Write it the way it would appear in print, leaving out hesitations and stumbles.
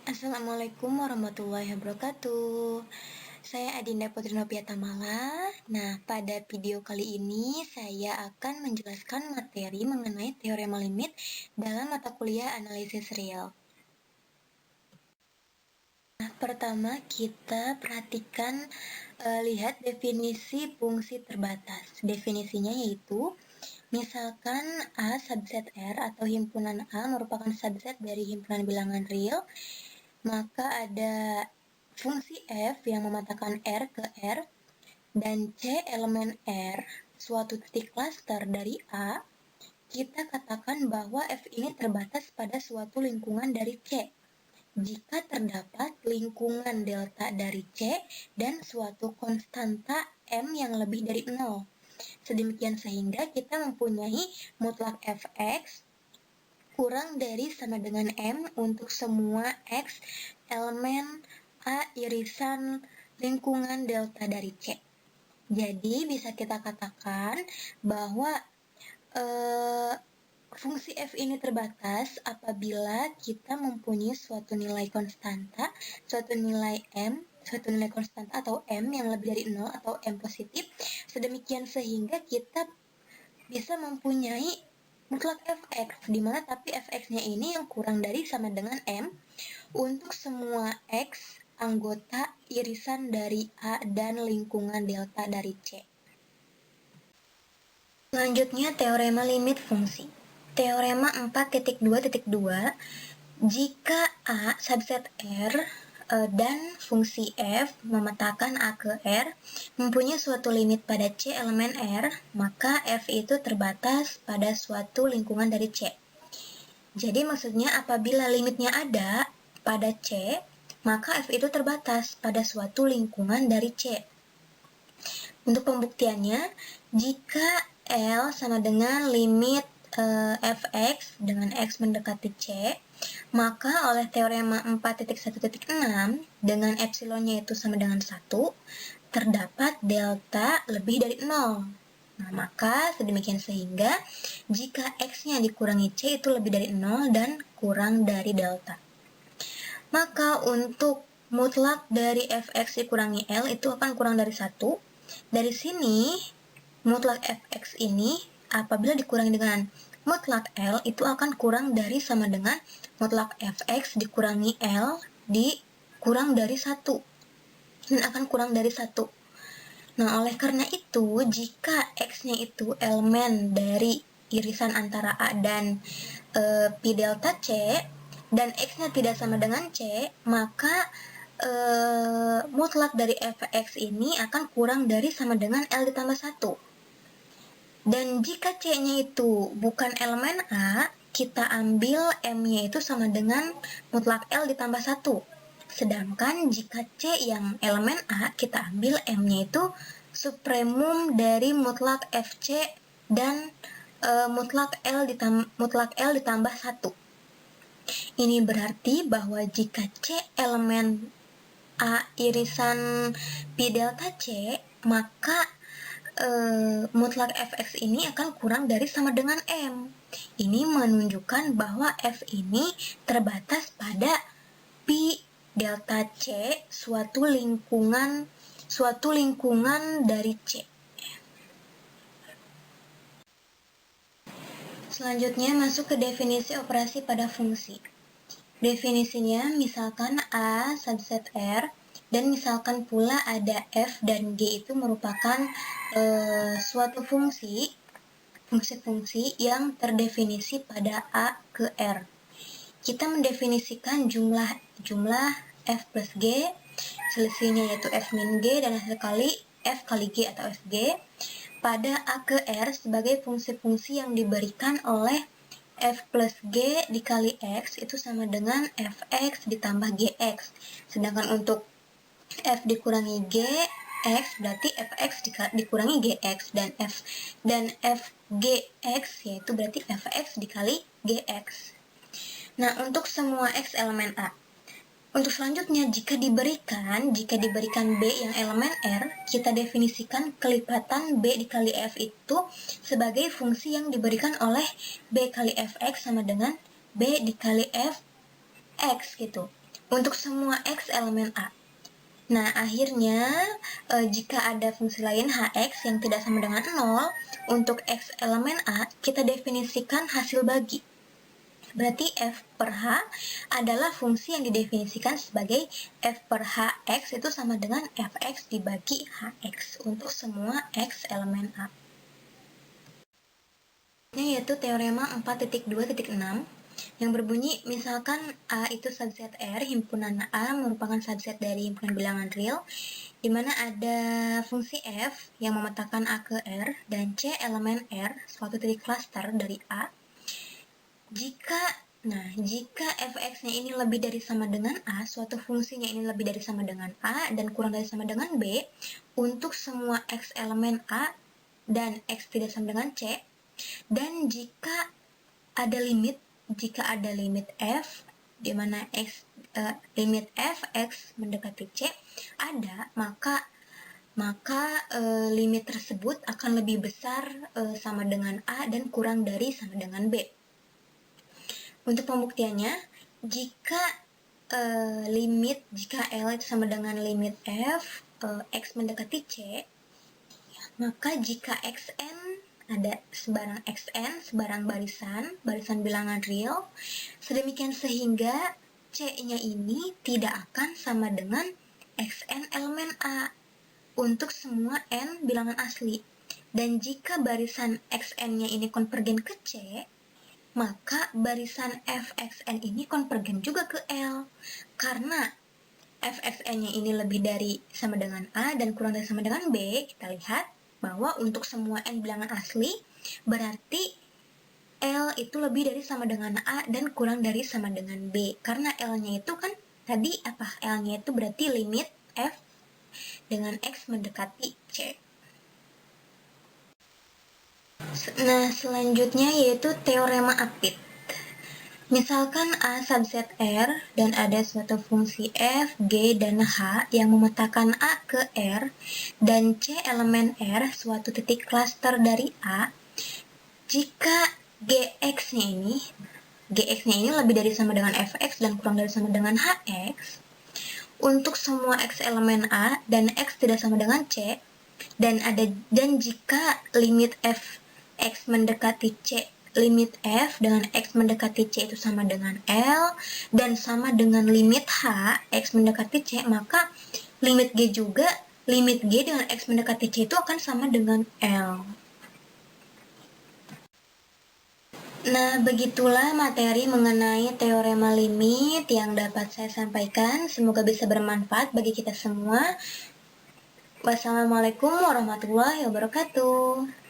Assalamualaikum warahmatullahi wabarakatuh. Saya Adinda Putri Novia Tamala. Nah, pada video kali ini saya akan menjelaskan materi mengenai teorema limit dalam mata kuliah analisis real. Nah, pertama kita perhatikan lihat definisi fungsi terbatas. Definisinya yaitu misalkan A subset R atau himpunan A merupakan subset dari himpunan bilangan real, maka ada fungsi f yang mematakan R ke R, dan C elemen R, suatu titik klaster dari A, kita katakan bahwa f ini terbatas pada suatu lingkungan dari C, jika terdapat lingkungan delta dari C dan suatu konstanta M yang lebih dari 0. Sedemikian sehingga kita mempunyai mutlak fx kurang dari sama dengan M untuk semua X elemen A irisan lingkungan delta dari C. Jadi bisa kita katakan bahwa fungsi f ini terbatas apabila kita mempunyai suatu nilai konstanta, suatu nilai konstanta atau M yang lebih dari 0 atau M positif, sedemikian sehingga kita bisa mempunyai mutlak fx, di mana tapi fx-nya ini yang kurang dari sama dengan M untuk semua X anggota irisan dari A dan lingkungan delta dari C. Selanjutnya teorema limit fungsi. Teorema 4.2.2, jika A subset R dan fungsi f memetakan A ke R mempunyai suatu limit pada C elemen R, maka f itu terbatas pada suatu lingkungan dari C. Jadi maksudnya apabila limitnya ada pada C, maka f itu terbatas pada suatu lingkungan dari C. Untuk pembuktiannya, jika L sama dengan limit fx dengan x mendekati C, maka oleh teorema 4.1.6 dengan epsilonnya itu sama dengan 1, terdapat delta lebih dari 0. Nah, maka sedemikian sehingga jika x-nya dikurangi C itu lebih dari 0 dan kurang dari delta. Maka untuk mutlak dari fx dikurangi L itu akan kurang dari 1. Dari sini mutlak fx ini apabila dikurangi dengan mutlak L itu akan kurang dari sama dengan mutlak fx dikurangi L dikurang dari 1, dan akan kurang dari 1. Nah, oleh karena itu jika x-nya itu elemen dari irisan antara A dan pi delta C dan x-nya tidak sama dengan C, maka mutlak dari fx ini akan kurang dari sama dengan L ditambah 1. Dan jika C-nya itu bukan elemen A, kita ambil M-nya itu sama dengan mutlak L ditambah 1. Sedangkan jika C yang elemen A, kita ambil M-nya itu supremum dari mutlak FC dan mutlak L ditambah 1. Ini berarti bahwa jika C elemen A irisan pi delta C, maka mutlak fx ini akan kurang dari sama dengan M. Ini menunjukkan bahwa f ini terbatas pada pi delta C suatu lingkungan dari C. Selanjutnya masuk ke definisi operasi pada fungsi. Definisinya misalkan A subset R dan misalkan pula ada f dan g itu merupakan suatu fungsi yang terdefinisi pada A ke R. Kita mendefinisikan jumlah f plus g, selisihnya yaitu f min g dan hasil kali f kali g atau fg pada A ke R sebagai fungsi-fungsi yang diberikan oleh f plus g dikali x itu sama dengan fx ditambah gx. Sedangkan untuk f dikurangi g x berarti fx dikurangi gx, dan fgx yaitu berarti fx dikali gx. Nah, untuk semua x elemen A. Untuk selanjutnya, jika diberikan B yang elemen R, kita definisikan kelipatan B dikali F itu sebagai fungsi yang diberikan oleh B kali Fx sama dengan B dikali Fx gitu. untuk semua X elemen A. Nah, akhirnya jika ada fungsi lain Hx yang tidak sama dengan 0, untuk X elemen A, kita definisikan hasil bagi. Berarti F per H adalah fungsi yang didefinisikan sebagai F per Hx itu sama dengan Fx dibagi Hx untuk semua X elemen A. Ini yaitu teorema 4.2.6 yang berbunyi misalkan A itu subset R, himpunan A merupakan subset dari himpunan bilangan real, di mana ada fungsi F yang memetakan A ke R dan C elemen R, suatu titik cluster dari A. Jika fx-nya ini lebih dari sama dengan A, suatu fungsinya ini lebih dari sama dengan A dan kurang dari sama dengan B, untuk semua X elemen A dan X tidak sama dengan C, dan jika ada limit f di mana limit fx mendekati c ada, maka limit tersebut akan lebih besar sama dengan A dan kurang dari sama dengan B. Untuk pembuktiannya, jika L itu sama dengan limit f x mendekati c, maka jika xn ada sebarang xn, sebarang barisan bilangan real, sedemikian sehingga c-nya ini tidak akan sama dengan xn elemen A untuk semua n bilangan asli. Dan jika barisan xn-nya ini konvergen ke c, maka barisan fxn ini konvergen juga ke L. Karena fxn-nya ini lebih dari sama dengan A dan kurang dari sama dengan B, kita lihat bahwa untuk semua n bilangan asli, berarti L itu lebih dari sama dengan A dan kurang dari sama dengan B. Karena L-nya itu kan tadi apa? L-nya itu berarti limit F dengan X mendekati C. Nah, selanjutnya yaitu teorema Apit. Misalkan A subset R dan ada suatu fungsi F, G, dan H yang memetakan A ke R dan C elemen R suatu titik cluster dari A. Jika Gx-nya ini lebih dari sama dengan Fx dan kurang dari sama dengan Hx, untuk semua X elemen A dan X tidak sama dengan C, dan jika limit f X mendekati C, limit f dengan X mendekati C itu sama dengan L dan sama dengan limit H X mendekati C, maka limit G dengan X mendekati C itu akan sama dengan L. Nah, begitulah materi mengenai teorema limit yang dapat saya sampaikan. Semoga bisa bermanfaat bagi kita semua. Wassalamualaikum warahmatullahi wabarakatuh.